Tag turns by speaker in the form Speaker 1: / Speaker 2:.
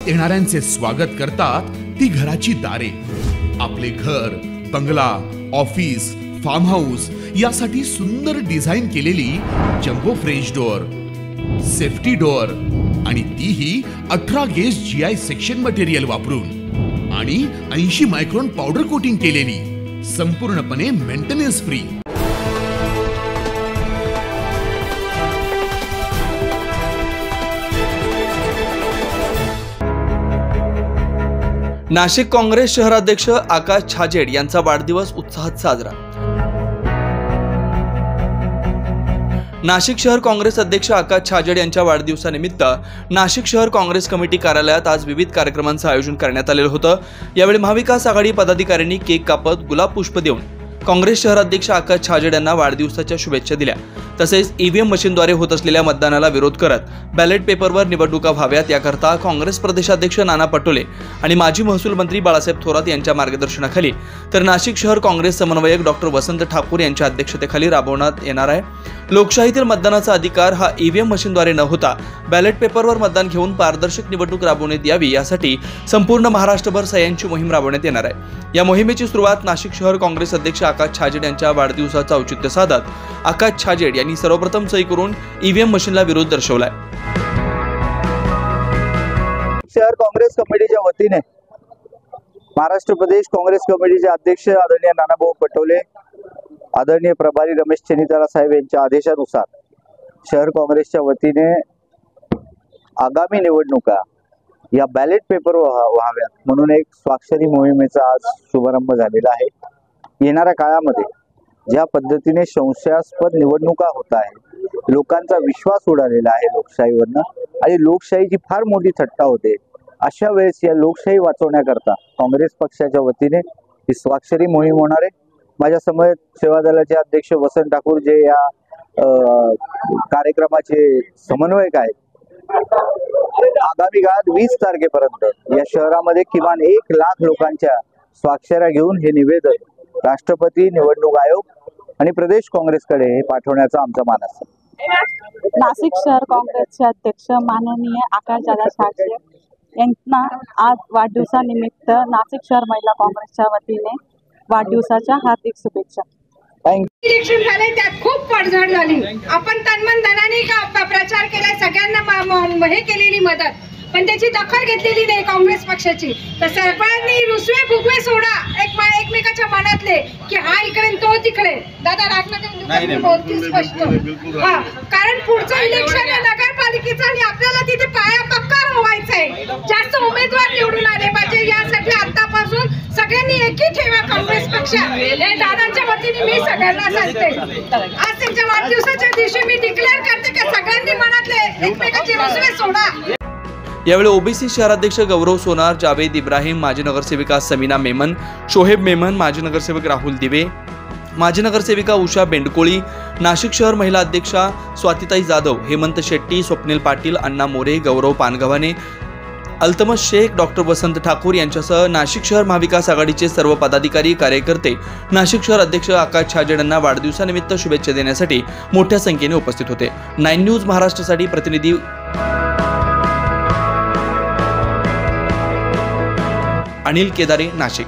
Speaker 1: येणाऱ्यांचे स्वागत करतात ती घराची दारे। आपले घर, बंगला, ऑफिस, फार्म हाऊस यासाठी सुंदर डिझाईन केलेली jumbo French door, safety door आणि तीही 18 गेज GI सेक्शन मटेरियल वापरून आणि 80 मायक्रॉन पावडर कोटिंग केलेली, संपूर्णपणे मेंटेनन्स फ्री।
Speaker 2: नाशिक काँग्रेस शहराध्यक्ष आकाश छाजेड यांचा वाढदिवस उत्साहात साजरा। नाशिक शहर काँग्रेस अध्यक्ष आकाश छाजेड यांच्या वाढदिवसानिमित्त नाशिक शहर काँग्रेस कमिटी कार्यालयात आज विविध कार्यक्रमांचं आयोजन करण्यात आलेलं होतं। यावेळी महाविकास आघाडी पदाधिकाऱ्यांनी केक कापत गुलाब पुष्प देऊन काँग्रेस शहराध्यक्ष आकाश छाजेड यांना वाढदिवसाच्या शुभेच्छा दिल्या। तसेच EVM मशीनद्वारे होत असलेल्या मतदानाला विरोध करत बॅलेट पेपरवर निवडणुका व्हाव्यात याकरता काँग्रेस प्रदेशाध्यक्ष नाना पटोले आणि माजी महसूल मंत्री बाळासाहेब थोरात यांच्या मार्गदर्शनाखाली तर नाशिक शहर काँग्रेस समन्वयक डॉक्टर वसंत ठाकूर यांच्या अध्यक्षतेखाली राबवण्यात येणार आहे। लोकशाहीतील मतदानाचा अधिकार हा EVM मशीनद्वारे न होता बॅलेट पेपरवर मतदान घेऊन पारदर्शक निवडणूक राबवण्यात यावी यासाठी संपूर्ण महाराष्ट्रभर सह्यांची मोहीम राबवण्यात येणार आहे। या मोहिमेची सुरुवात नाशिक शहर काँग्रेस अध्यक्ष आकाश छाजेड यांच्या वाढदिवसाचं औचित्य साधत आकाश छाजेड यांनी सर्वप्रथम सही करून EVM मशीनला विरोध दर्शवलाय।
Speaker 3: शहर काँग्रेस कमिटीच्या वतीने महाराष्ट्र प्रदेश काँग्रेस कमिटीचे अध्यक्ष आदरणीय नानाभाऊ पटोले, आदरणीय प्रभारी रमेश चेनितारा साहेब यांच्या आदेशानुसार शहर काँग्रेसच्या वतीने आगामी निवडणुका या बॅलेट पेपर व्हाव्यात म्हणून एक स्वाक्षरी मोहिमेचा आज शुभारंभ झालेला आहे। येणाऱ्या काळामध्ये ज्या पद्धतीने संशयास्पद निवडणुका होत आहे, लोकांचा विश्वास उडालेला आहे लोकशाहीवरनं आणि लोकशाहीची फार मोठी थट्टा होते, अशा वेळेस या लोकशाही वाचवण्याकरता काँग्रेस पक्षाच्या वतीने ही स्वाक्षरी मोहीम होणार आहे। माझ्या समोर सेवा दलाचे अध्यक्ष वसंत ठाकूर जे या कार्यक्रमाचे समन्वयक आहेत। आगामी काळात 20 तारखेपर्यंत या शहरामध्ये किमान 1 लाख लोकांच्या स्वाक्षऱ्या घेऊन हे निवेदन राष्ट्रपती, निवडणूक आयोग आणि प्रदेश काँग्रेसकडे हे पाठवण्याचा आमचा मानस आहे।
Speaker 4: नाशिक शहर काँग्रेसचे अध्यक्ष माननीय आकाशदादा छाजेड यांना आज वाढदिवसानिमित्त नाशिक शहर महिला काँग्रेसच्या वतीने वाढदिवसाच्या हार्दिक शुभेच्छा।
Speaker 5: इलेक्शन झाले, त्यात खूप पडझड झाली। आपण तन्मन धनाने प्रचार केला, सगळ्यांना हे केलेली मदत, पण त्याची दखल घेतलेली नाही काँग्रेस पक्षाची। तर सरकारने रुसवे फुगवे सोडा एकमेकाच्या मनातले की हा इकडे तो तिकडे। दादा राजनाथ बोलतील स्पष्ट, हा, कारण पुढचं इलेक्शन आहे नगरपालिकेचं आणि आपल्याला तिथे पाया पक्का व्हायचंय, जास्त उमेदवार निवडून आले पाहिजे। यासाठी आतापासून सगळ्यांनी एकी ठेवा काँग्रेस पक्ष। हे दादांच्या वतीने मी सगळ्यांना सांगते, आज त्यांच्या वाढदिवसाच्या दिवशी मी डिक्लेअर करते की सगळ्यांनी मनातले एकमेकाचे रुसवे सोडा।
Speaker 2: यावेळी ओबीसी शहराध्यक्ष गौरव सोनार, जावेद इब्राहिम, माजी नगरसेविका समीना मेमन, शोहेब मेमन, माजी नगरसेवक राहुल दिवे, माजी नगरसेविका उषा बेंडकोळी, नाशिक शहर महिला अध्यक्षा स्वातीताई जाधव, हेमंत शेट्टी, स्वप्नील पाटील, अण्णा मोरे, गौरव पानगव्हाणे, अल्तमश शेख, डॉक्टर वसंत ठाकूर यांच्यासह नाशिक शहर महाविकास आघाडीचे सर्व पदाधिकारी, कार्यकर्ते नाशिक शहर अध्यक्ष आकाश छाजेड यांना वाढदिवसानिमित्त शुभेच्छा देण्यासाठी मोठ्या संख्येने उपस्थित होते। 9 न्यूज महाराष्ट्रासाठी प्रतिनिधी अनिल केदारे, नाशिक।